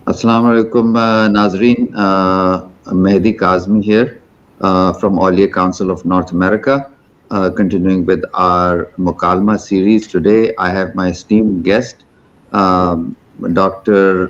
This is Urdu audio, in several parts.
Assalamu alaikum, Nazreen. Mehdi Kazmi here from Aulia Council of North America. Continuing with our Mukalma series today, I have my esteemed guest, Dr.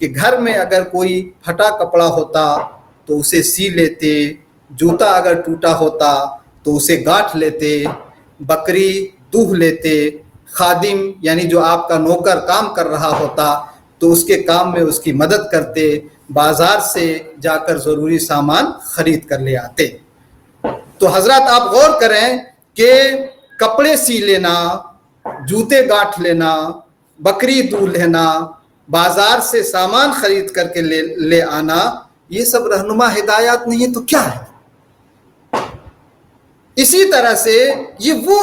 کہ گھر میں اگر کوئی پھٹا کپڑا ہوتا تو اسے سی لیتے, جوتا اگر ٹوٹا ہوتا تو اسے گاٹھ لیتے, بکری دوہ لیتے, خادم یعنی جو آپ کا نوکر کام کر رہا ہوتا تو اس کے کام میں اس کی مدد کرتے, بازار سے جا کر ضروری سامان خرید کر لے آتے. تو حضرات آپ غور کریں کہ کپڑے سی لینا, جوتے گاٹھ لینا, بکری دودھ لینا, بازار سے سامان خرید کر کے لے آنا, یہ سب رہنما ہدایات نہیں ہے تو کیا ہے؟ اسی طرح سے یہ وہ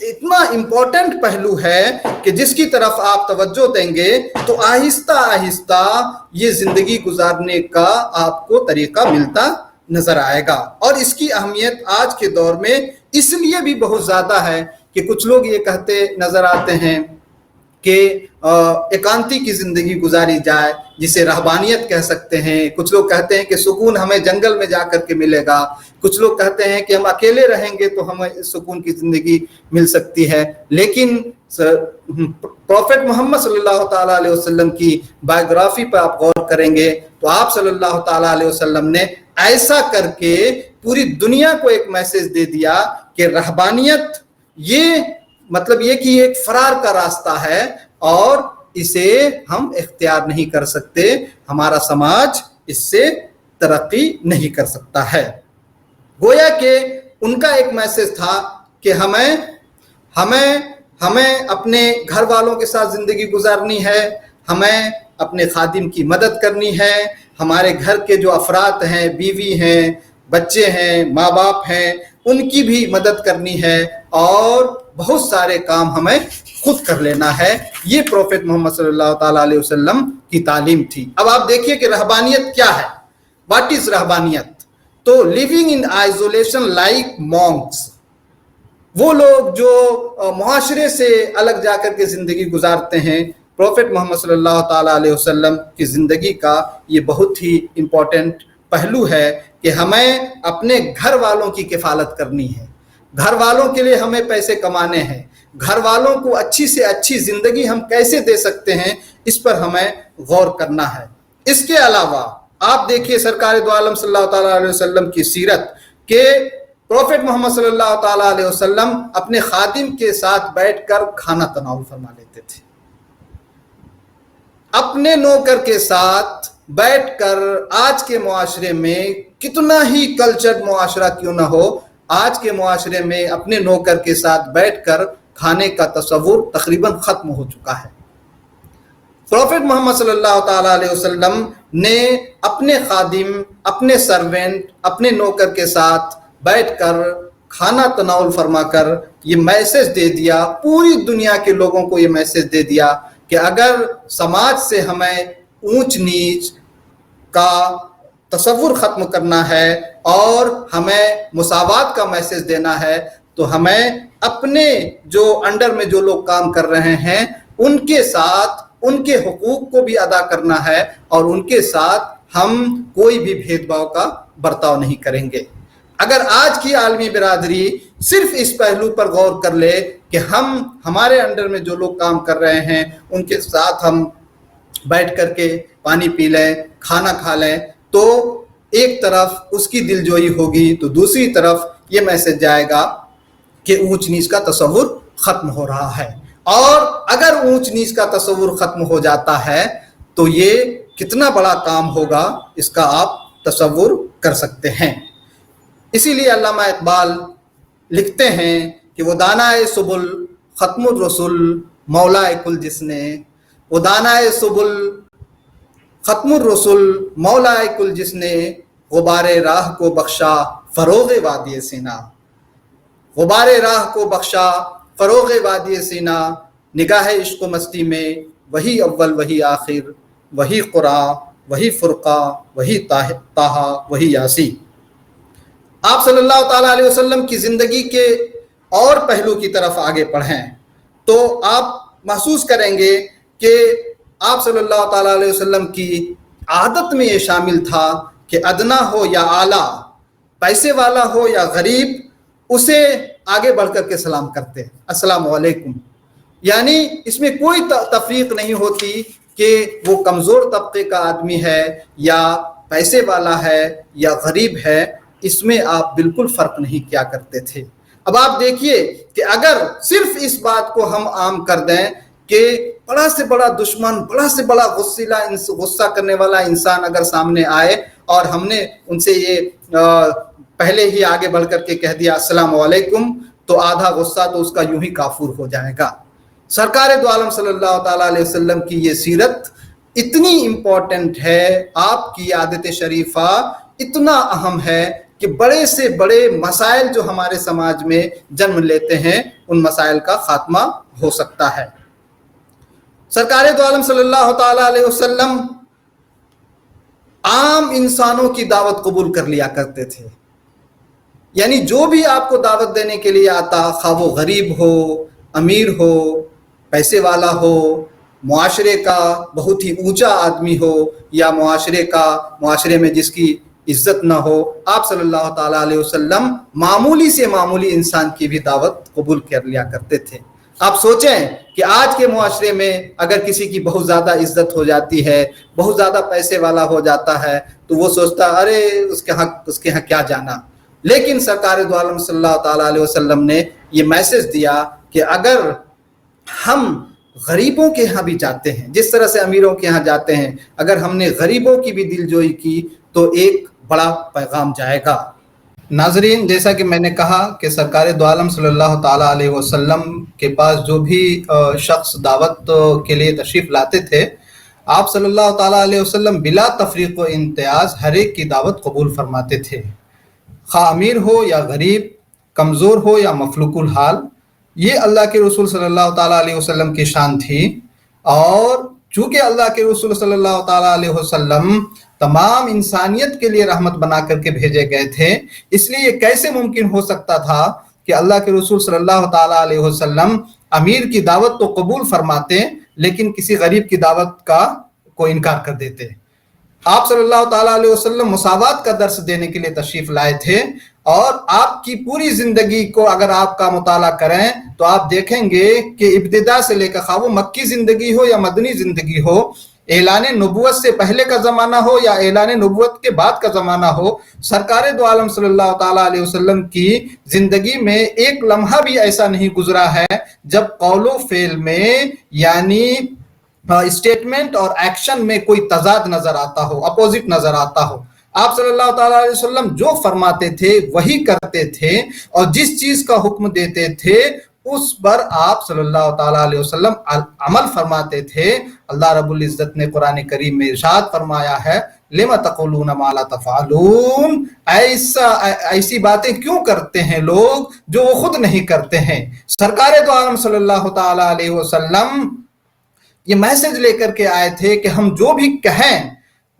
اتنا امپورٹنٹ پہلو ہے کہ جس کی طرف آپ توجہ دیں گے تو آہستہ آہستہ یہ زندگی گزارنے کا آپ کو طریقہ ملتا نظر آئے گا. اور اس کی اہمیت آج کے دور میں اس لیے بھی بہت زیادہ ہے کہ کچھ لوگ یہ کہتے نظر آتے ہیں کہ ایکانتی کی زندگی گزاری جائے جسے رہبانیت کہہ سکتے ہیں. کچھ لوگ کہتے ہیں کہ سکون ہمیں جنگل میں جا کر کے ملے گا. کچھ لوگ کہتے ہیں کہ ہم اکیلے رہیں گے تو ہمیں سکون کی زندگی مل سکتی ہے. لیکن پروفٹ محمد صلی اللہ تعالیٰ علیہ وسلم کی بایوگرافی پر آپ غور کریں گے تو آپ صلی اللہ تعالیٰ علیہ وسلم نے ایسا کر کے پوری دنیا کو ایک میسج دے دیا کہ رہبانیت یہ مطلب یہ کہ ایک فرار کا راستہ ہے اور اسے ہم اختیار نہیں کر سکتے, ہمارا سماج اس سے ترقی نہیں کر سکتا ہے. گویا کہ ان کا ایک میسج تھا کہ ہمیں اپنے گھر والوں کے ساتھ زندگی گزارنی ہے, ہمیں اپنے خادم کی مدد کرنی ہے, ہمارے گھر کے جو افراد ہیں, بیوی ہیں, بچے ہیں, ماں باپ ہیں, ان کی بھی مدد کرنی ہے اور بہت سارے کام ہمیں خود کر لینا ہے. یہ پروفٹ محمد صلی اللہ تعالیٰ علیہ وسلم کی تعلیم تھی. اب آپ دیکھیے کہ رہبانیت کیا ہے. واٹ از رہبانیت؟ تو living in isolation like monks, وہ لوگ جو معاشرے سے الگ جا کر کے زندگی گزارتے ہیں. پروفٹ محمد صلی اللہ تعالیٰ علیہ وسلم کی زندگی کا یہ بہت ہی امپورٹنٹ پہلو ہے کہ ہمیں اپنے گھر والوں کی کفالت کرنی ہے, گھر والوں کے لیے ہمیں پیسے کمانے ہیں, گھر والوں کو اچھی سے اچھی زندگی ہم کیسے دے سکتے ہیں اس پر ہمیں غور کرنا ہے. اس کے علاوہ آپ دیکھیے سرکار دو عالم صلی اللہ تعالیٰ علیہ وسلم کی سیرت کہ پروفٹ محمد صلی اللہ تعالیٰ علیہ وسلم اپنے خادم کے ساتھ بیٹھ کر کھانا تناول فرما لیتے تھے. اپنے نوکر کے ساتھ بیٹھ کر, آج کے معاشرے میں کتنا ہی کلچرڈ معاشرہ کیوں نہ ہو, آج کے معاشرے میں اپنے نوکر کے ساتھ بیٹھ کر کھانے کا تصور تقریباً ختم ہو چکا ہے. پروفٹ محمد صلی اللہ تعالیٰ علیہ وسلم نے اپنے خادم, اپنے سرونٹ, اپنے نوکر کے ساتھ بیٹھ کر کھانا تناول فرما کر یہ میسج دے دیا, پوری دنیا کے لوگوں کو یہ میسج دے دیا کہ اگر سماج سے ہمیں اونچ نیچ کا تصور ختم کرنا ہے اور ہمیں مساوات کا میسج دینا ہے تو ہمیں اپنے جو انڈر میں جو لوگ کام کر رہے ہیں ان کے ساتھ ان کے حقوق کو بھی ادا کرنا ہے اور ان کے ساتھ ہم کوئی بھی بھید بھاؤ کا برتاؤ نہیں کریں گے. اگر آج کی عالمی برادری صرف اس پہلو پر غور کر لے کہ ہمارے انڈر میں جو لوگ کام کر رہے ہیں ان کے ساتھ ہم بیٹھ کر کے پانی پی لیں, کھانا کھا لیں, تو ایک طرف اس کی دلجوئی ہوگی تو دوسری طرف یہ میسج جائے گا کہ اونچ نیچ کا تصور ختم ہو رہا ہے. اور اگر اونچ نیچ کا تصور ختم ہو جاتا ہے تو یہ کتنا بڑا کام ہوگا اس کا آپ تصور کر سکتے ہیں. اسی لیے علامہ اقبال لکھتے ہیں کہ وہ دانائے سبل ختم الرسل مولا کل جس نے, وہ دانائے سبل ختم الرسل مولا کل جس نے, غبار راہ کو بخشا فروغ وادی سینا, غبار راہ کو بخشا فروغ وادی سینا, نگاہ عشق و مستی میں وہی اول وہی آخر, وہی قرآن وہی فرقہ وہی طٰہٰ وہی یاسی. آپ صلی اللہ تعالیٰ علیہ وسلم کی زندگی کے اور پہلو کی طرف آگے پڑھیں تو آپ محسوس کریں گے کہ آپ صلی اللہ تعالیٰ علیہ وسلم کی عادت میں یہ شامل تھا کہ ادنا ہو یا اعلیٰ, پیسے والا ہو یا غریب, اسے آگے بڑھ کر کے سلام کرتے, السلام علیکم. یعنی اس میں کوئی تفریق نہیں ہوتی کہ وہ کمزور طبقے کا آدمی ہے یا پیسے والا ہے یا غریب ہے، اس میں آپ بالکل فرق نہیں کیا کرتے تھے۔ اب آپ دیکھیے کہ اگر صرف اس بات کو ہم عام کر دیں کہ بڑا سے بڑا دشمن، بڑا سے بڑا غصہ کرنے والا انسان اگر سامنے آئے اور ہم نے ان سے یہ پہلے ہی آگے بڑھ کر کے کہہ دیا السلام علیکم، تو آدھا غصہ تو اس کا یوں ہی کافور ہو جائے گا۔ سرکار دو عالم صلی اللہ تعالیٰ علیہ وسلم کی یہ سیرت اتنی امپورٹنٹ ہے، آپ کی عادت شریفہ اتنا اہم ہے کہ بڑے سے بڑے مسائل جو ہمارے سماج میں جنم لیتے ہیں ان مسائل کا خاتمہ ہو سکتا ہے۔ سرکار دو عالم صلی اللہ تعالیٰ علیہ وسلم عام انسانوں کی دعوت قبول کر لیا کرتے تھے، یعنی جو بھی آپ کو دعوت دینے کے لیے آتا، خواہ وہ غریب ہو، امیر ہو، پیسے والا ہو، معاشرے کا بہت ہی اونچا آدمی ہو یا معاشرے میں جس کی عزت نہ ہو، آپ صلی اللہ تعالیٰ علیہ وسلم معمولی سے معمولی انسان کی بھی دعوت قبول کر لیا کرتے تھے۔ آپ سوچیں کہ آج کے معاشرے میں اگر کسی کی بہت زیادہ عزت ہو جاتی ہے، بہت زیادہ پیسے والا ہو جاتا ہے، تو وہ سوچتا ارے اس کے ہاں کیا جانا۔ لیکن سرکار دو عالم صلی اللہ تعالیٰ علیہ وسلم نے یہ میسج دیا کہ اگر ہم غریبوں کے ہاں بھی جاتے ہیں، جس طرح سے امیروں کے ہاں جاتے ہیں، اگر ہم نے غریبوں کی بھی دلجوئی کی تو ایک بڑا پیغام جائے گا۔ ناظرین، جیسا کہ میں نے کہا کہ سرکار دو عالم صلی اللہ تعالیٰ علیہ وسلم کے پاس جو بھی شخص دعوت کے لیے تشریف لاتے تھے، آپ صلی اللہ تعالیٰ علیہ وسلم بلا تفریق و امتیاز ہر ایک کی دعوت قبول فرماتے تھے، خواہ امیر ہو یا غریب، کمزور ہو یا مفلوق الحال۔ یہ اللہ کے رسول صلی اللہ تعالیٰ علیہ وسلم کی شان تھی، اور چونکہ اللہ کے رسول صلی اللہ تعالیٰ علیہ وسلم تمام انسانیت کے لیے رحمت بنا کر کے بھیجے گئے تھے، اس لیے یہ کیسے ممکن ہو سکتا تھا کہ اللہ کے رسول صلی اللہ تعالیٰ علیہ وسلم امیر کی دعوت تو قبول فرماتے لیکن کسی غریب کی دعوت کا کو انکار کر دیتے۔ آپ صلی اللہ تعالیٰ علیہ وسلم مساوات کا درس دینے کے لیے تشریف لائے تھے، اور آپ کی پوری زندگی کو اگر آپ کا مطالعہ کریں تو آپ دیکھیں گے کہ ابتدا سے لے کر خواہ وہ مکی زندگی ہو یا مدنی زندگی ہو، اعلان نبوت سے پہلے کا زمانہ ہو یا اعلان نبوت کے بعد کا زمانہ ہو، سرکار دو عالم صلی اللہ تعالیٰ علیہ وسلم کی زندگی میں ایک لمحہ بھی ایسا نہیں گزرا ہے جب قول و فعل میں یعنی اسٹیٹمنٹ اور ایکشن میں کوئی تضاد نظر آتا ہو، اپوزٹ نظر آتا ہو۔ آپ صلی اللہ تعالیٰ علیہ وسلم جو فرماتے تھے وہی کرتے تھے، اور جس چیز کا حکم دیتے تھے اس پر آپ صلی اللہ تعالیٰ علیہ وسلم عمل فرماتے تھے۔ اللہ رب العزت نے قرآن کریم میں ارشاد فرمایا ہے لِمَ تَقُولُونَ مَا لَا تَفْعَلُونَ، ایسی باتیں کیوں کرتے ہیں لوگ جو وہ خود نہیں کرتے ہیں۔ سرکار دو عالم صلی اللہ تعالیٰ علیہ وسلم یہ میسج لے کر کے آئے تھے کہ ہم جو بھی کہیں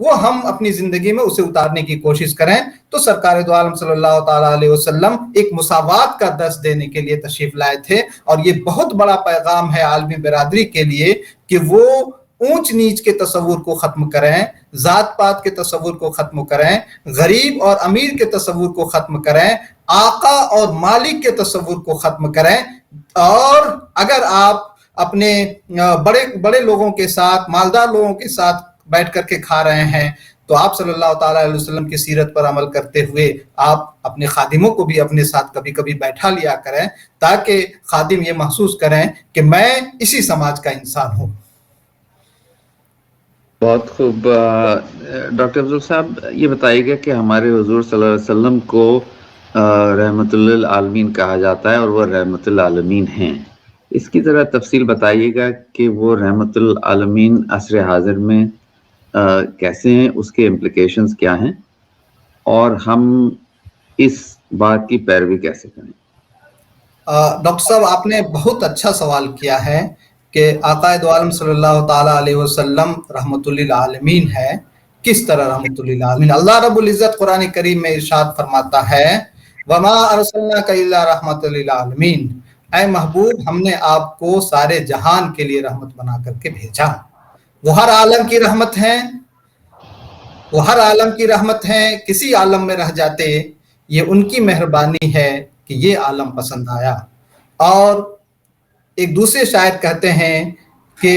وہ ہم اپنی زندگی میں اسے اتارنے کی کوشش کریں۔ تو سرکار دو عالم صلی اللہ تعالیٰ علیہ وسلم ایک مساوات کا درس دینے کے لیے تشریف لائے تھے، اور یہ بہت بڑا پیغام ہے عالمی برادری کے لیے کہ وہ اونچ نیچ کے تصور کو ختم کریں، ذات پات کے تصور کو ختم کریں، غریب اور امیر کے تصور کو ختم کریں، آقا اور مالک کے تصور کو ختم کریں۔ اور اگر آپ اپنے بڑے لوگوں کے ساتھ، مالدار لوگوں کے ساتھ بیٹھ کر کے کھا رہے ہیں تو آپ صلی اللہ تعالیٰ علیہ وسلم کی سیرت پر عمل کرتے ہوئے آپ اپنے خادموں کو بھی اپنے ساتھ کبھی کبھی بیٹھا لیا کریں، تاکہ خادم یہ محسوس کریں کہ میں اسی سماج کا انسان ہوں۔ بہت خوب۔ ڈاکٹر افضل صاحب، یہ بتائیے گا کہ ہمارے حضور صلی اللہ علیہ وسلم کو رحمت للعالمین کہا جاتا ہے اور وہ رحمت للعالمین ہیں، اس کی ذرا تفصیل بتائیے گا کہ وہ رحمت للعالمین عصر حاضر میں کیسے ہیں، اس کے امپلیکیشنز کیا ہیں، اور ہم اس بات کی پیروی کیسے کریں؟ ڈاکٹر صاحب، آپ نے بہت اچھا سوال کیا ہے کہ آقا دو عالم صلی اللہ تعالیٰ علیہ وسلم رحمت للعالمین ہے۔ کس طرح رحمت للعالمین؟ اللہ رب العزت قرآن کریم میں ارشاد فرماتا ہے وَمَا أَرْسَلْنَاكَ إِلَّا رَحْمَةً لِلْعَالَمِينَ، اے محبوب ہم نے آپ کو سارے جہان کے لیے رحمت بنا کر کے بھیجا۔ وہ ہر عالم کی رحمت ہیں، وہ ہر عالم کی رحمت ہیں، کسی عالم میں رہ جاتے یہ ان کی مہربانی ہے کہ یہ عالم پسند آیا۔ اور ایک دوسرے شاعر کہتے ہیں کہ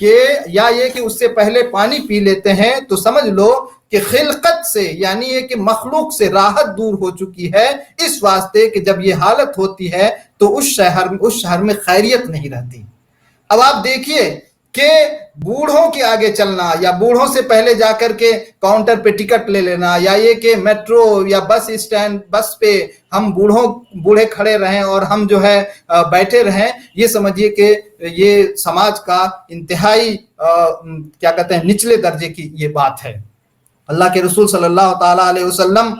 کہ یا یہ کہ اس سے پہلے پانی پی لیتے ہیں تو سمجھ لو کہ خلقت سے یعنی یہ کہ مخلوق سے راحت دور ہو چکی ہے، اس واسطے کہ جب یہ حالت ہوتی ہے تو اس شہر میں خیریت نہیں رہتی۔ اب آپ دیکھیے کہ بوڑھوں کے آگے چلنا یا بوڑھوں سے پہلے جا کر کے کاؤنٹر پہ ٹکٹ لے لینا، یا یہ کہ میٹرو یا بس اسٹینڈ بس پہ ہم بوڑھے کھڑے رہیں اور ہم جو ہے بیٹھے رہیں، یہ سمجھیے کہ یہ سماج کا انتہائی کیا کہتے ہیں نچلے درجے کی یہ بات ہے۔ اللہ کے رسول صلی اللہ تعالیٰ علیہ وسلم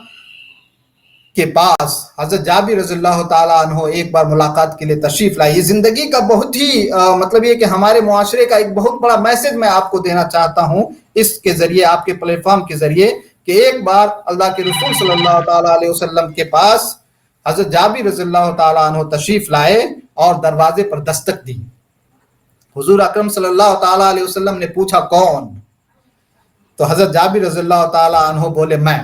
کے پاس حضرت جابر رضی اللہ تعالیٰ عنہ ایک بار ملاقات کے لیے تشریف لائے۔ یہ زندگی کا بہت ہی مطلب یہ کہ ہمارے معاشرے کا ایک بہت بڑا میسج میں آپ کو دینا چاہتا ہوں اس کے ذریعے، آپ کے پلیٹ فارم کے ذریعے، کہ ایک بار اللہ کے رسول صلی اللہ تعالیٰ علیہ وسلم کے پاس حضرت جابر رضی اللہ تعالیٰ عنہ تشریف لائے اور دروازے پر دستک دی۔ حضور اکرم صلی اللہ تعالیٰ علیہ وسلم نے پوچھا کون؟ تو حضرت جابر رضی اللہ تعالیٰ عنہ بولے میں۔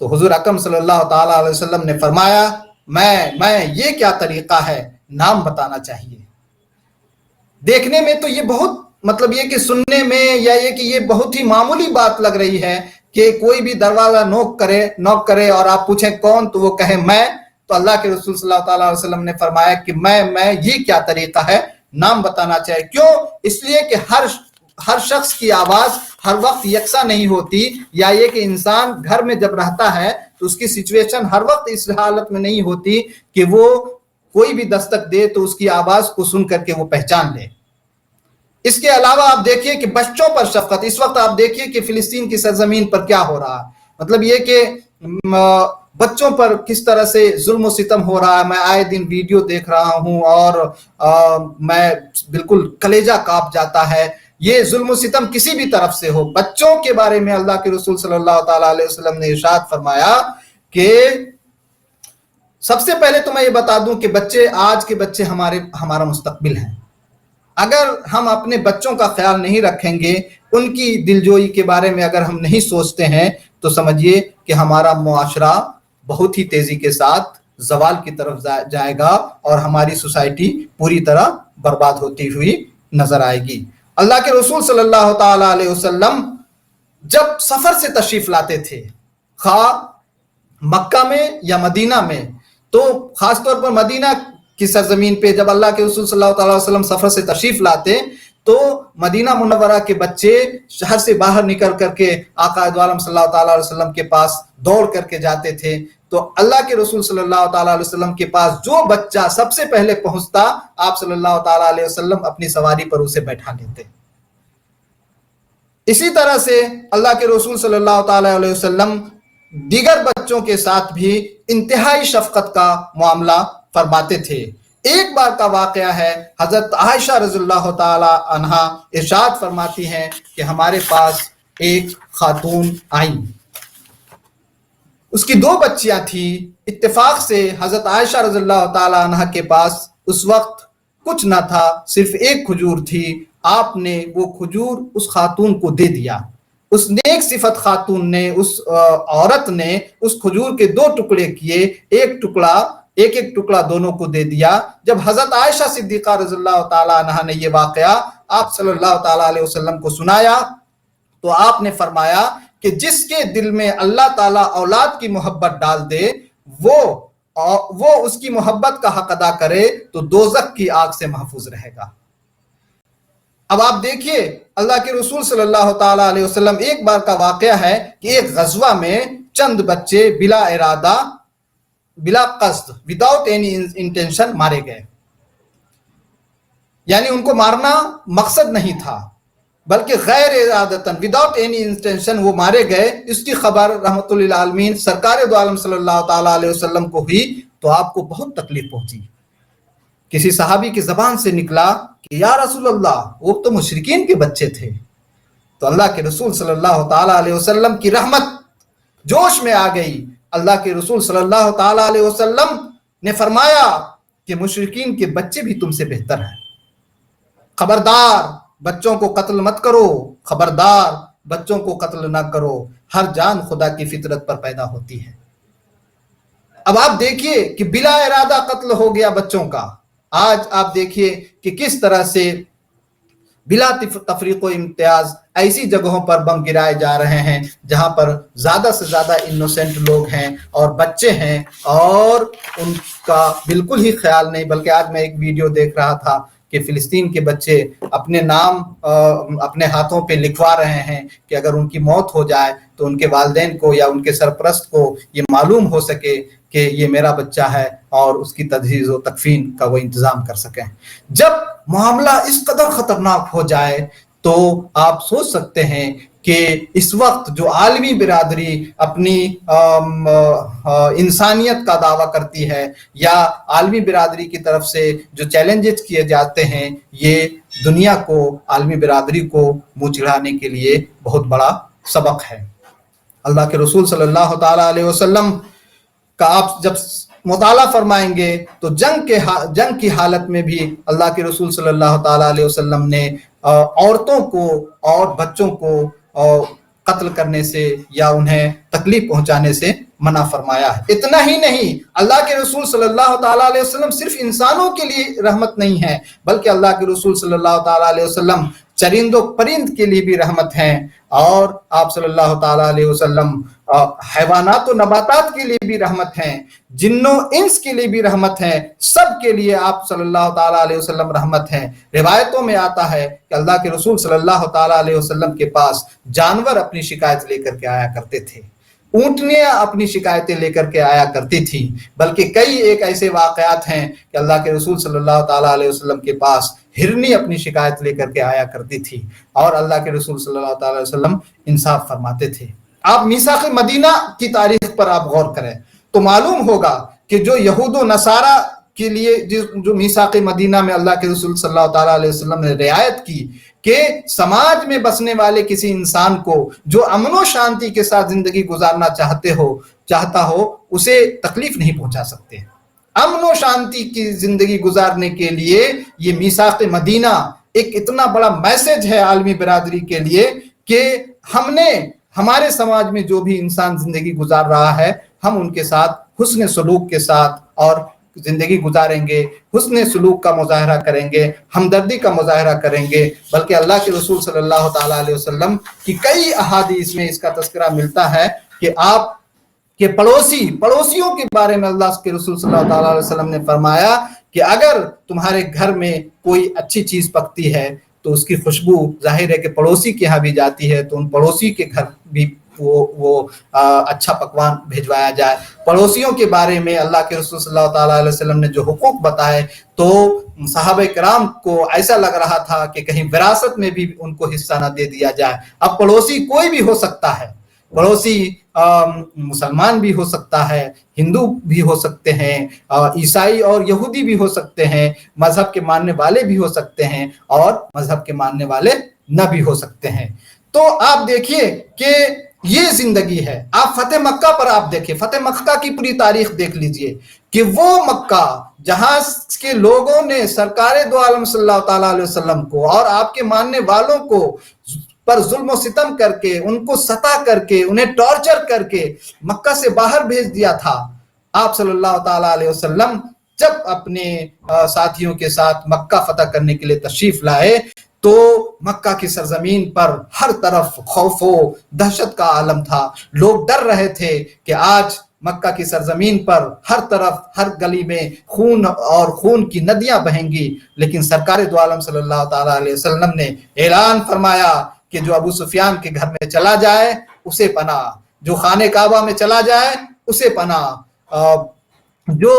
تو حضور اکرم صلی اللہ تعالیٰ علیہ وسلم نے فرمایا میں یہ کیا طریقہ ہے، نام بتانا چاہیے۔ دیکھنے میں تو یہ بہت مطلب یہ کہ سننے میں یا یہ کہ یہ بہت ہی معمولی بات لگ رہی ہے کہ کوئی بھی دروازہ نوک کرے اور آپ پوچھیں کون تو وہ کہے میں۔ تو اللہ کے رسول صلی اللہ تعالیٰ علیہ وسلم نے فرمایا کہ میں یہ کیا طریقہ ہے، نام بتانا چاہیے۔ کیوں؟ اس لیے کہ ہر شخص کی آواز ہر وقت یکساں نہیں ہوتی، یا یہ کہ انسان گھر میں جب رہتا ہے تو اس کی سچویشن ہر وقت اس حالت میں نہیں ہوتی کہ وہ کوئی بھی دستک دے تو اس کی آواز کو سن کر کے وہ پہچان لے۔ اس کے علاوہ آپ دیکھیے کہ بچوں پر شفقت، اس وقت آپ دیکھیے کہ فلسطین کی سرزمین پر کیا ہو رہا ہے، مطلب یہ کہ بچوں پر کس طرح سے ظلم و ستم ہو رہا ہے۔ میں آئے دن ویڈیو دیکھ رہا ہوں اور میں بالکل کلیجہ کانپ جاتا ہے۔ یہ ظلم و ستم کسی بھی طرف سے ہو، بچوں کے بارے میں اللہ کے رسول صلی اللہ تعالیٰ علیہ وسلم نے ارشاد فرمایا کہ سب سے پہلے تو میں یہ بتا دوں کہ آج کے بچے ہمارا مستقبل ہیں۔ اگر ہم اپنے بچوں کا خیال نہیں رکھیں گے، ان کی دلجوئی کے بارے میں اگر ہم نہیں سوچتے ہیں تو سمجھیے کہ ہمارا معاشرہ بہت ہی تیزی کے ساتھ زوال کی طرف جائے گا اور ہماری سوسائٹی پوری طرح برباد ہوتی ہوئی نظر آئے گی۔ اللہ کے رسول صلی اللہ تعالیٰ علیہ وسلم جب سفر سے تشریف لاتے تھے، خواہ مکہ میں یا مدینہ میں، تو خاص طور پر مدینہ کی سرزمین پہ جب اللہ کے رسول صلی اللہ تعالیٰ علیہ وسلم سفر سے تشریف لاتے تو مدینہ منورہ کے بچے شہر سے باہر نکل کر کے آقا دو عالم صلی اللہ تعالیٰ علیہ وسلم کے پاس دوڑ کر کے جاتے تھے۔ تو اللہ کے رسول صلی اللہ تعالیٰ علیہ وسلم کے پاس جو بچہ سب سے پہلے پہنچتا، آپ صلی اللہ تعالیٰ علیہ وسلم اپنی سواری پر اسے بیٹھا لیتے۔ اسی طرح سے اللہ کے رسول صلی اللہ تعالیٰ علیہ وسلم دیگر بچوں کے ساتھ بھی انتہائی شفقت کا معاملہ فرماتے تھے۔ ایک بار کا واقعہ ہے، حضرت عائشہ رضی اللہ تعالیٰ عنہا ارشاد فرماتی ہیں کہ ہمارے پاس ایک خاتون آئیں، اس کی 2 بچیاں تھیں۔ اتفاق سے حضرت عائشہ رضی اللہ تعالیٰ عنہا کے پاس اس وقت کچھ نہ تھا، صرف ایک کھجور تھی۔ آپ نے وہ کھجور اس خاتون کو دے دیا۔ اس نیک صفت خاتون نے، اس عورت نے اس کھجور کے 2 ٹکڑے کیے، ایک ٹکڑا دونوں کو دے دیا۔ جب حضرت عائشہ صدیقہ رضی اللہ تعالیٰ عنہا نے یہ واقعہ آپ صلی اللہ تعالیٰ علیہ وسلم کو سنایا تو آپ نے فرمایا کہ جس کے دل میں اللہ تعالیٰ اولاد کی محبت ڈال دے وہ اس کی محبت کا حق ادا کرے تو دوزخ کی آگ سے محفوظ رہے گا۔ اب آپ دیکھیے اللہ کے رسول صلی اللہ تعالیٰ علیہ وسلم، ایک بار کا واقعہ ہے کہ ایک غزوہ میں چند بچے بلا ارادہ، بلا قصد، وداؤٹ اینی انٹینشن مارے گئے۔ یعنی ان کو مارنا مقصد نہیں تھا بلکہ غیر ارادتاً وداؤٹ اینی انٹینشن وہ مارے گئے۔ اس کی خبر رحمت للعالمین سرکار دو عالم صلی اللہ تعالیٰ علیہ وسلم کو ہوئی تو آپ کو بہت تکلیف پہنچی۔ کسی صحابی کی زبان سے نکلا کہ یا رسول اللہ، وہ تو مشرکین کے بچے تھے۔ تو اللہ کے رسول صلی اللہ تعالیٰ علیہ وسلم کی رحمت جوش میں آ گئی۔ اللہ کے رسول صلی اللہ تعالیٰ علیہ وسلم نے فرمایا کہ مشرکین کے بچے بھی تم سے بہتر ہیں، خبردار بچوں کو قتل مت کرو، خبردار بچوں کو قتل نہ کرو، ہر جان خدا کی فطرت پر پیدا ہوتی ہے۔ اب آپ دیکھیے کہ بلا ارادہ قتل ہو گیا بچوں کا۔ آج آپ دیکھیے کہ کس طرح سے بلا تفریق و امتیاز ایسی جگہوں پر بم گرائے جا رہے ہیں جہاں پر زیادہ سے زیادہ انوسینٹ لوگ ہیں اور بچے ہیں اور ان کا بالکل ہی خیال نہیں. بلکہ آج میں ایک ویڈیو دیکھ رہا تھا کہ فلسطین کے بچے اپنے نام اپنے ہاتھوں پہ لکھوا رہے ہیں کہ اگر ان کی موت ہو جائے تو ان کے والدین کو یا ان کے سرپرست کو یہ معلوم ہو سکے کہ یہ میرا بچہ ہے اور اس کی تجہیز و تکفین کا وہ انتظام کر سکیں. جب معاملہ اس قدر خطرناک ہو جائے تو آپ سوچ سکتے ہیں کہ اس وقت جو عالمی برادری اپنی انسانیت کا دعویٰ کرتی ہے یا عالمی برادری کی طرف سے جو چیلنجز کیے جاتے ہیں، یہ دنیا کو، عالمی برادری کو منہ چڑھانے کے لیے بہت بڑا سبق ہے. اللہ کے رسول صلی اللہ تعالیٰ علیہ وسلم کا آپ جب مطالعہ فرمائیں گے تو جنگ کی حالت میں بھی اللہ کے رسول صلی اللہ تعالیٰ علیہ وسلم نے عورتوں کو اور بچوں کو قتل کرنے سے یا انہیں تکلیف پہنچانے سے منع فرمایا ہے. اتنا ہی نہیں، اللہ کے رسول صلی اللہ تعالیٰ علیہ وسلم صرف انسانوں کے لیے رحمت نہیں ہے بلکہ اللہ کے رسول صلی اللہ تعالیٰ علیہ وسلم چرند و پرند کے لیے بھی رحمت ہیں، اور آپ صلی اللہ تعالیٰ علیہ وسلم حیوانات و نباتات کے لیے بھی رحمت ہیں، جنوں انس کے لیے بھی رحمت ہیں، سب کے لیے آپ صلی اللہ تعالیٰ علیہ وسلم رحمت ہیں. روایتوں میں آتا ہے کہ اللہ کے رسول صلی اللہ تعالیٰ علیہ وسلم کے پاس جانور اپنی شکایت لے کر کے آیا کرتے تھے، اونٹنیاں اپنی شکایتیں لے کر کے آیا کرتی تھی. بلکہ کئی ایک ایسے واقعات ہیں کہ اللہ کے رسول صلی اللہ تعالیٰ علیہ وسلم کے پاس ہرنی اپنی شکایت لے کر کے آیا کرتی تھی اور اللہ کے رسول صلی اللہ تعالیٰ علیہ وسلم انصاف فرماتے تھے. آپ میثاق مدینہ کی تاریخ پر آپ غور کریں تو معلوم ہوگا کہ جو یہود و نصارہ کے لیے جو میثاق مدینہ میں اللہ کے رسول صلی اللہ تعالیٰ علیہ وسلم نے رعایت کی کہ سماج میں بسنے والے کسی انسان کو جو امن و شانتی کے ساتھ زندگی گزارنا چاہتا ہو اسے تکلیف نہیں پہنچا سکتے. امن و شانتی کی زندگی گزارنے کے لیے یہ میثاق مدینہ ایک اتنا بڑا میسج ہے عالمی برادری کے لیے کہ ہمارے سماج میں جو بھی انسان زندگی گزار رہا ہے ہم ان کے ساتھ حسن سلوک کے ساتھ اور زندگی گزاریں گے، حسن سلوک کا مظاہرہ کریں گے، ہمدردی کا مظاہرہ کریں گے. بلکہ اللہ کے رسول صلی اللہ تعالیٰ علیہ وسلم کی کئی احادیث میں اس کا تذکرہ ملتا ہے کہ آپ کے پڑوسیوں کے بارے میں اللہ کے رسول صلی اللہ تعالیٰ علیہ وسلم نے فرمایا کہ اگر تمہارے گھر میں کوئی اچھی چیز پکتی ہے تو اس کی خوشبو ظاہر ہے کہ پڑوسی کے ہاں بھی جاتی ہے، تو ان پڑوسی کے گھر بھی وہ اچھا پکوان بھیجوایا جائے. پڑوسیوں کے بارے میں اللہ کے رسول صلی اللہ تعالیٰ علیہ وسلم نے جو حقوق بتائے تو صحابہ کرام کو ایسا لگ رہا تھا کہ کہیں وراثت میں بھی ان کو حصہ نہ دے دیا جائے. اب پڑوسی کوئی بھی ہو سکتا ہے، پڑوسی مسلمان بھی ہو سکتا ہے، ہندو بھی ہو سکتے ہیں، عیسائی اور یہودی بھی ہو سکتے ہیں، مذہب کے ماننے والے بھی ہو سکتے ہیں اور مذہب کے ماننے والے نہ بھی ہو سکتے ہیں. تو آپ دیکھیے کہ یہ زندگی ہے. آپ فتح مکہ پر آپ دیکھیں، فتح مکہ کی پوری تاریخ دیکھ لیجئے کہ وہ مکہ جہاں کے لوگوں نے سرکار دو عالم صلی اللہ تعالیٰ علیہ وسلم کو اور آپ کے ماننے والوں کو پر ظلم و ستم کر کے، ان کو ستا کر کے، انہیں ٹارچر کر کے مکہ سے باہر بھیج دیا تھا. آپ صلی اللہ تعالیٰ علیہ وسلم جب اپنے ساتھیوں کے ساتھ مکہ فتح کرنے کے لیے تشریف لائے تو مکہ کی سرزمین پر ہر طرف خوف و دہشت کا عالم تھا. لوگ ڈر رہے تھے کہ آج مکہ کی سرزمین پر ہر طرف ہر گلی میں خون کی ندیاں بہیں گی. لیکن سرکار دو عالم صلی اللہ تعالیٰ علیہ وسلم نے اعلان فرمایا کہ جو ابو سفیان کے گھر میں چلا جائے اسے پناہ، جو خانہ کعبہ میں چلا جائے اسے پناہ، جو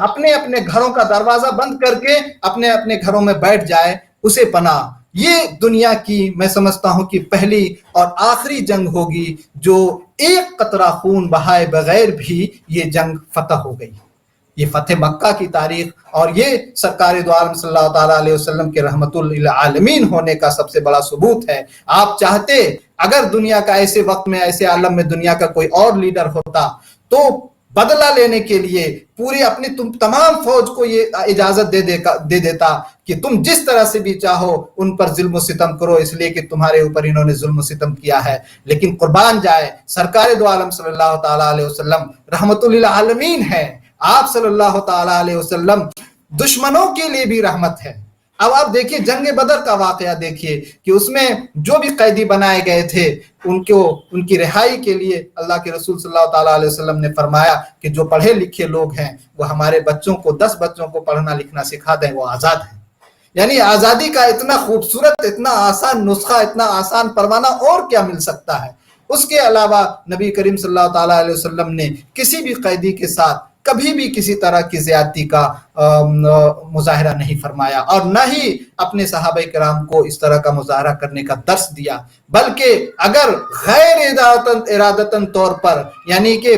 اپنے اپنے گھروں کا دروازہ بند کر کے اپنے اپنے گھروں میں بیٹھ جائے اسے پناہ. یہ دنیا کی میں سمجھتا ہوں کہ پہلی اور آخری جنگ ہوگی جو ایک قطرہ خون بہائے بغیر بھی یہ جنگ فتح ہو گئی. یہ فتح مکہ کی تاریخ اور یہ سرکار دو عالم صلی اللہ تعالیٰ علیہ وسلم کے رحمت للعالمین ہونے کا سب سے بڑا ثبوت ہے. آپ چاہتے اگر دنیا کا ایسے وقت میں ایسے عالم میں دنیا کا کوئی اور لیڈر ہوتا تو بدلہ لینے کے لیے پوری اپنی تمام فوج کو یہ اجازت دے دیتا کہ تم جس طرح سے بھی چاہو ان پر ظلم و ستم کرو، اس لیے کہ تمہارے اوپر انہوں نے ظلم و ستم کیا ہے. لیکن قربان جائے سرکار دو عالم صلی اللہ تعالیٰ علیہ وسلم رحمت للعالمین ہے. آپ صلی اللہ تعالیٰ علیہ وسلم دشمنوں کے لیے بھی رحمت ہے. اب آپ دیکھیے جنگ بدر کا واقعہ دیکھیے کہ اس میں جو بھی قیدی بنائے گئے تھے ان کی رہائی کے لیے اللہ کے رسول صلی اللہ تعالیٰ علیہ وسلم نے فرمایا کہ جو پڑھے لکھے لوگ ہیں وہ ہمارے بچوں کو 10 بچوں کو پڑھنا لکھنا سکھا دیں، وہ آزاد ہیں۔ یعنی آزادی کا اتنا خوبصورت، اتنا آسان نسخہ، اتنا آسان پروانہ اور کیا مل سکتا ہے؟ اس کے علاوہ نبی کریم صلی اللہ تعالیٰ علیہ وسلم نے کسی بھی قیدی کے ساتھ کبھی بھی کسی طرح کی زیادتی کا مظاہرہ نہیں فرمایا، اور نہ ہی اپنے صحابہ کرام کو اس طرح کا مظاہرہ کرنے کا درس دیا، بلکہ اگر غیر ارادتاً طور پر، یعنی کہ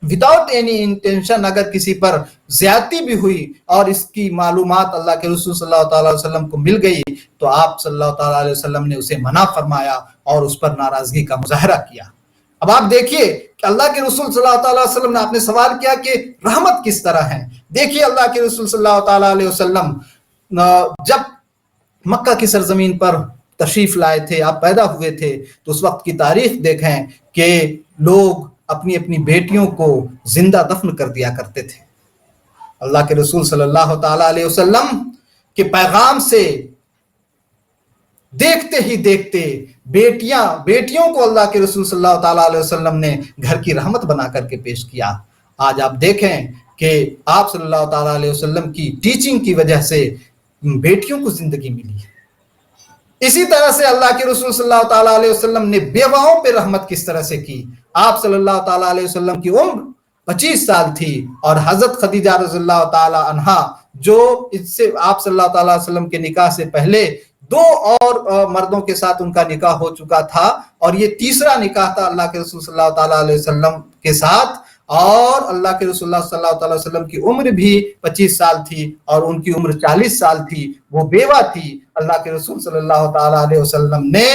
وداؤٹ اینی انٹینشن اگر کسی پر زیادتی بھی ہوئی اور اس کی معلومات اللہ کے رسول صلی اللہ تعالیٰ علیہ وسلم کو مل گئی، تو آپ صلی اللہ تعالیٰ علیہ وسلم نے اسے منع فرمایا اور اس پر ناراضگی کا مظاہرہ کیا۔ اب آپ دیکھیے کہ اللہ کے رسول صلی اللہ تعالیٰ علیہ وسلم نے آپ نے سوال کیا کہ رحمت کس طرح ہے۔ دیکھیے اللہ کے رسول صلی اللہ تعالیٰ علیہ وسلم جب مکہ کی سرزمین پر تشریف لائے تھے، آپ پیدا ہوئے تھے، تو اس وقت کی تاریخ دیکھیں کہ لوگ اپنی اپنی بیٹیوں کو زندہ دفن کر دیا کرتے تھے۔ اللہ کے رسول صلی اللہ تعالیٰ علیہ وسلم کے پیغام سے دیکھتے ہی دیکھتے بیٹیوں کو اللہ کے رسول صلی اللہ تعالیٰ علیہ وسلم نے گھر کی رحمت بنا کر کے پیش کیا۔ آج آپ دیکھیں کہ آپ صلی اللہ تعالیٰ علیہ وسلم کی ٹیچنگ کی وجہ سے بیٹیوں کو زندگی ملی ہے۔ اسی طرح سے اللہ کے رسول صلی اللہ تعالیٰ علیہ وسلم نے بیواؤں پہ رحمت کس طرح سے کی۔ آپ صلی اللہ تعالیٰ علیہ وسلم کی عمر 25 سال تھی، اور حضرت خدیجہ رضی اللہ تعالیٰ عنہا جو اس سے آپ صلی اللہ تعالیٰ علیہ وسلم کے نکاح سے پہلے 2 اور مردوں کے ساتھ ان کا نکاح ہو چکا تھا، اور یہ تیسرا نکاح تھا اللہ کے رسول صلی اللہ تعالیٰ علیہ وسلم کے ساتھ، اور اللہ کے رسول اللہ صلی اللہ تعالیٰ علیہ وسلم کی عمر بھی 25 سال تھی اور ان کی عمر 40 سال تھی، وہ بیوہ تھی۔ اللہ کے رسول صلی اللہ تعالیٰ علیہ وسلم نے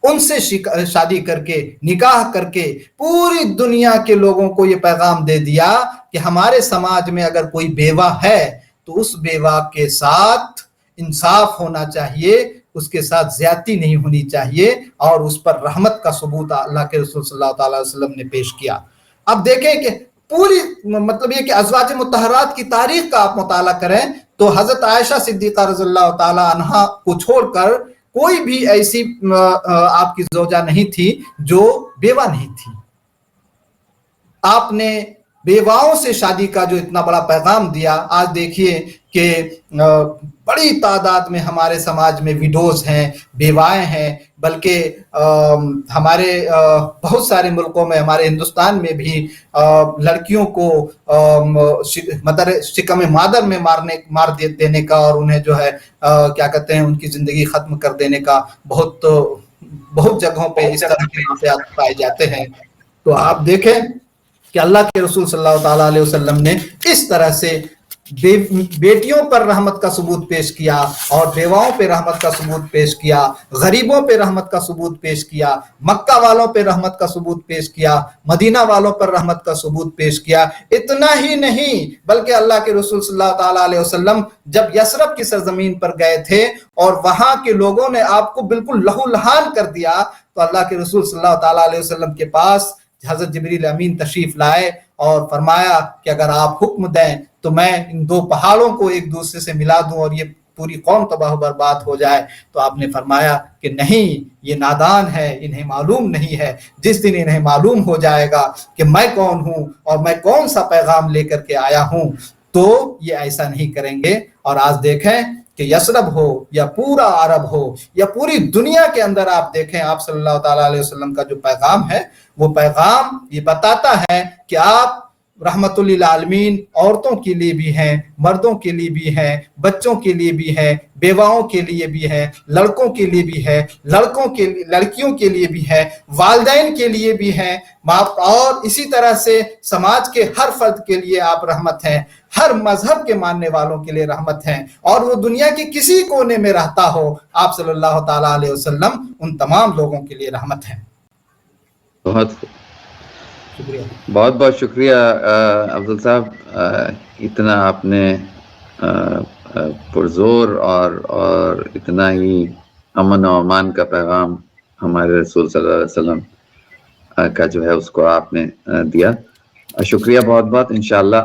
ان سے شادی کر کے، نکاح کر کے پوری دنیا کے لوگوں کو یہ پیغام دے دیا کہ ہمارے سماج میں اگر کوئی بیوہ ہے تو اس بیوہ کے ساتھ انصاف ہونا چاہیے، اس کے ساتھ زیادتی نہیں ہونی چاہیے، اور اس پر رحمت کا ثبوت اللہ کے رسول صلی اللہ تعالیٰ علیہ وسلم نے پیش کیا۔ اب دیکھیں کہ پوری مطلب یہ کہ ازواج مطہرات کی تاریخ کا آپ مطالعہ کریں تو حضرت عائشہ صدیقہ رضی اللہ تعالیٰ عنہا کو چھوڑ کر کوئی بھی ایسی آپ کی زوجہ نہیں تھی جو بیوہ نہیں تھی۔ آپ نے بیواؤں سے شادی کا جو اتنا بڑا پیغام دیا، آج دیکھیے کہ بڑی تعداد میں ہمارے سماج میں ویڈوز ہیں، بیوائیں ہیں، بلکہ ہمارے بہت سارے ملکوں میں، ہمارے ہندوستان میں بھی لڑکیوں کو شکم مادر میں مار دینے کا، اور انہیں جو ہے کیا کہتے ہیں ان کی زندگی ختم کر دینے کا بہت جگہوں پہ اس طرح کے واقعات پائے جاتے ہیں۔ تو آپ دیکھیں کہ اللہ کے رسول صلی اللہ تعالیٰ علیہ وسلم نے اس طرح سے بیٹیوں پر رحمت کا ثبوت پیش کیا، اور بیواؤں پہ رحمت کا ثبوت پیش کیا، غریبوں پہ رحمت کا ثبوت پیش کیا، مکہ والوں پہ رحمت کا ثبوت پیش کیا، مدینہ والوں پر رحمت کا ثبوت پیش کیا۔ اتنا ہی نہیں بلکہ اللہ کے رسول صلی اللہ تعالیٰ علیہ وسلم جب یثرب کی سرزمین پر گئے تھے اور وہاں کے لوگوں نے آپ کو بالکل لہو لہان کر دیا، تو اللہ کے رسول صلی اللہ تعالیٰ علیہ وسلم کے پاس حضرت جبریل امین تشریف لائے اور فرمایا کہ اگر آپ حکم دیں تو میں ان 2 پہاڑوں کو ایک دوسرے سے ملا دوں اور یہ پوری قوم تباہ و برباد ہو جائے۔ تو آپ نے فرمایا کہ نہیں، یہ نادان ہے، انہیں معلوم نہیں ہے۔ جس دن انہیں معلوم ہو جائے گا کہ میں کون ہوں اور میں کون سا پیغام لے کر کے آیا ہوں، تو یہ ایسا نہیں کریں گے۔ اور آج دیکھیں کہ یثرب ہو یا پورا عرب ہو یا پوری دنیا کے اندر آپ دیکھیں، آپ صلی اللہ تعالیٰ علیہ وسلم کا جو پیغام ہے، وہ پیغام یہ بتاتا ہے کہ آپ رحمت للعالمین عورتوں کے لیے بھی ہیں، مردوں کے لیے بھی ہیں، بچوں کے لیے بھی ہیں، بیواؤں کے لیے بھی ہیں، لڑکوں کے لیے بھی ہے، لڑکیوں کے لیے بھی ہے، والدین کے لیے بھی ہیں، اور اسی طرح سے سماج کے ہر فرد کے لیے آپ رحمت ہیں، ہر مذہب کے ماننے والوں کے لیے رحمت ہیں، اور وہ دنیا کے کسی کونے میں رہتا ہو، آپ صلی اللہ تعالیٰ علیہ وسلم ان تمام لوگوں کے لیے رحمت ہیں۔ بہت بہت شکریہ افضل صاحب، اتنا آپ نے پرزور اور اتنا ہی امن و امان کا پیغام ہمارے رسول صلی اللہ علیہ وسلم کا جو ہے اس کو آپ نے دیا۔ شکریہ بہت بہت۔ انشاءاللہ